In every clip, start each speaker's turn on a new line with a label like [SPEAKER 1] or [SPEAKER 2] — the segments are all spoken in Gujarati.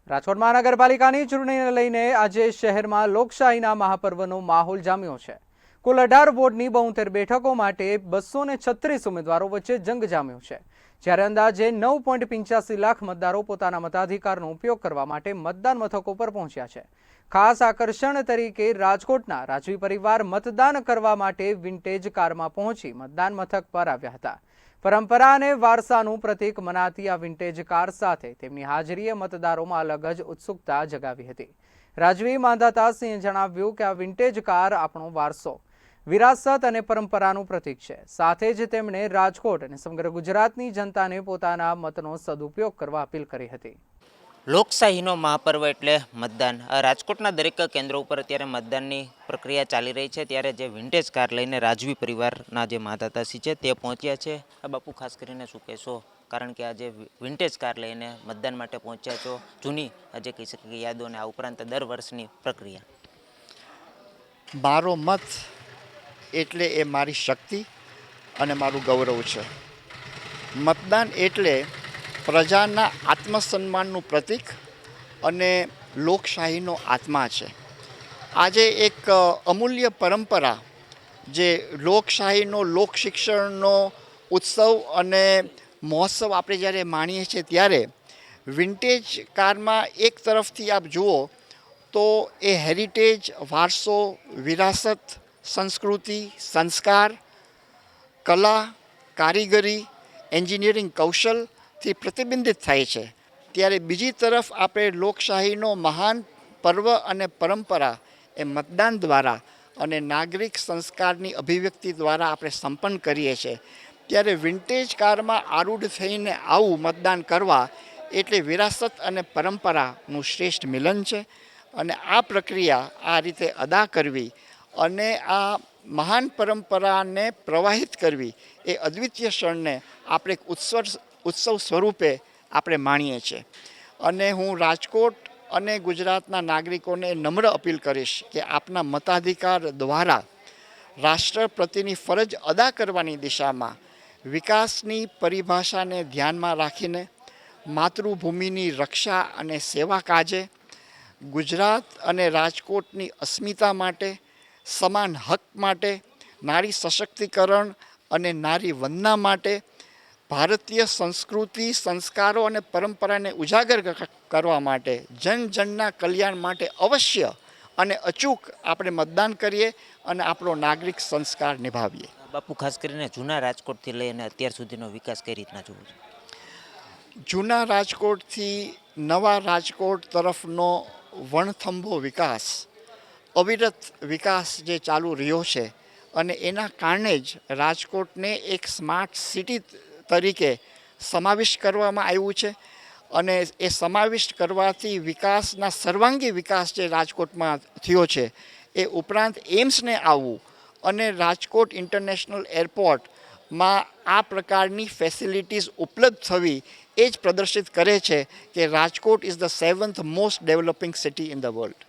[SPEAKER 1] રાજકોટ મહાનગરપાલિકાની ચૂંટણીને લઈને આજે શહેરમાં લોકશાહીના મહાપર્વનો માહોલ જામ્યો છે। કુલ 18 વોર્ડની 72 બેઠકો માટે 236 ઉમેદવારો વચ્ચે જંગ જામ્યો છે, જ્યારે અંદાજે 9.85 લાખ મતદારો પોતાના મતાધિકારનો ઉપયોગ કરવા માટે મતદાન મથકો પર પહોંચ્યા છે। ખાસ આકર્ષણ તરીકે રાજકોટના રાજવી પરિવાર મતદાન કરવા માટે વિન્ટેજ કારમાં પહોંચી મતદાન મથક પર આવ્યા હતા। પરંપરા અને વારસાનું પ્રતીક મનાતી આ વિન્ટેજ કાર સાથે તેમની હાજરીએ મતદારોમાં અલગ જ ઉત્સુકતા જગાવી હતી। રાજવી માંધાતાસિંહે જણાવ્યું કે આ વિન્ટેજ કાર આપણો વારસો, વિરાસત અને પરંપરાનું પ્રતીક છે। સાથે જ તેમણે રાજકોટ અને સમગ્ર ગુજરાતની જનતાને પોતાના મતનો સદુપયોગ કરવા અપીલ કરી હતી।
[SPEAKER 2] લોકશાહીનો મહાપર્વ એટલે મતદાન। રાજકોટના દરેક કેન્દ્રો ઉપર અત્યારે મતદાનની પ્રક્રિયા ચાલી રહી છે, ત્યારે જે વિન્ટેજ કાર લઈને રાજવી પરિવારના જે માતાશ્રી છે તે પહોંચ્યા છે। બાપુ, ખાસ કરીને શું કહેશો, કારણ કે આજે વિન્ટેજ કાર લઈને મતદાન માટે પહોંચ્યા છો, જૂની આજે કહી શકીએ યાદો અને આ ઉપરાંત દર વર્ષની પ્રક્રિયા?
[SPEAKER 3] મારો મત એટલે એ મારી શક્તિ અને મારું ગૌરવ છે। મતદાન એટલે પ્રજાના આત્મસન્માનનું પ્રતીક અને લોકશાહીનો આત્મા છે। આજે એક અમૂલ્ય પરંપરા, જે લોકશાહીનો, લોક શિક્ષણનો ઉત્સવ અને મહોત્સવ આપણે જ્યારે માણીએ છીએ, ત્યારે વિન્ટેજ કારમાં એક તરફથી આપ જુઓ તો એ હેરિટેજ, વારસો, વિરાસત, સંસ્કૃતિ, સંસ્કાર, કલા, કારીગરી, એન્જિનિયરિંગ કૌશલથી પ્રતિબિંબિત થાય છે, ત્યારે બીજી તરફ આપણે લોકશાહીનો મહાન પર્વ અને પરંપરા એ મતદાન દ્વારા અને નાગરિક સંસ્કારની અભિવ્યક્તિ દ્વારા આપણે સંપન્ન કરીએ છીએ। ત્યારે વિન્ટેજ કારમાં આરૂઢ થઈને આવું મતદાન કરવા એટલે વિરાસત અને પરંપરાનું શ્રેષ્ઠ મિલન છે। અને આ પ્રક્રિયા આ રીતે અદા કરવી અને આ મહાન પરંપરાને પ્રવાહિત કરવી એ અદ્વિતીય ક્ષણને આપણે એક ઉત્સવ સ્વરૂપે આપણે માણીએ છીએ। અને હું રાજકોટ અને ગુજરાતના નાગરિકોને નમ્ર અપીલ કરીશ કે આપના મતાધિકાર દ્વારા રાષ્ટ્ર પ્રત્યેની ફરજ અદા કરવાની દિશામાં વિકાસની પરિભાષાને ધ્યાનમાં રાખીને માતૃભૂમિની રક્ષા અને સેવા કાજે, ગુજરાત અને રાજકોટની અસ્મિતા માટે, સમાન હક માટે, નારી સશક્તિકરણ અને નારી વંદના માટે, ભારતીય સંસ્કૃતિ, સંસ્કારો અને પરંપરાને ઉજાગર કરવા માટે, જનજનના કલ્યાણ માટે અવશ્ય અને અચૂક આપણે મતદાન કરીએ અને આપણો નાગરિક સંસ્કાર નિભાવીએ।
[SPEAKER 2] બાપુ, ખાસ કરીને જૂના રાજકોટથી લઈને અત્યાર સુધીનો વિકાસ કઈ રીતના જોવો છો?
[SPEAKER 3] જૂના રાજકોટથી નવા રાજકોટ તરફનો વણથંભો વિકાસ, અવિરત વિકાસ જે ચાલુ રહ્યો છે, અને એના કારણે જ રાજકોટને એક સ્માર્ટ સિટી તરીકે સમાવિષ્ટ કરવામાં આવ્યું છે। અને એ સમાવિષ્ટ કરવાથી વિકાસના સર્વાંગી વિકાસ જે રાજકોટમાં થયો છે, એ ઉપરાંત એમ્સને આવવું અને રાજકોટ ઇન્ટરનેશનલ એરપોર્ટમાં આ પ્રકારની ફેસિલિટીઝ ઉપલબ્ધ થવી એ જ પ્રદર્શિત કરે છે કે Rajkot is the 7th most developing city in the world.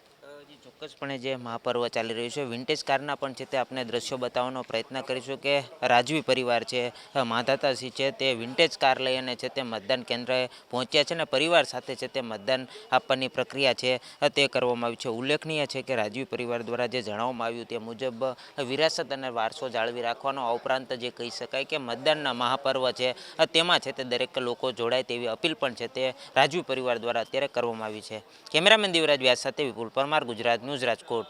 [SPEAKER 2] ચોક્કસપણે જે મહાપર્વ ચાલી રહ્યું છે, વિન્ટેજ કારના પણ છે તે આપણે દ્રશ્યો બતાવવાનો પ્રયત્ન કરીશું કે રાજવી પરિવાર છે, માધાતાશ્રી છે, તે વિન્ટેજ કાર લઈને છે તે મતદાન કેન્દ્રએ પહોંચ્યા છે અને પરિવાર સાથે છે તે મતદાન આપવાની પ્રક્રિયા છે તે કરવામાં આવી છે। ઉલ્લેખનીય છે કે રાજવી પરિવાર દ્વારા જે જણાવવામાં આવ્યું તે મુજબ વિરાસત અને વારસો જાળવી રાખવાનો, આ ઉપરાંત જે કહી શકાય કે મતદાનના મહાપર્વ છે તેમાં છે તે દરેક લોકો જોડાય તેવી અપીલ પણ છે તે રાજવી પરિવાર દ્વારા અત્યારે કરવામાં આવી છે। કેમેરામેન દેવરાજ વ્યાસ સાથે વિપુલ પરમાર, ગુજરાત ન્યૂઝ, રાજકોટ।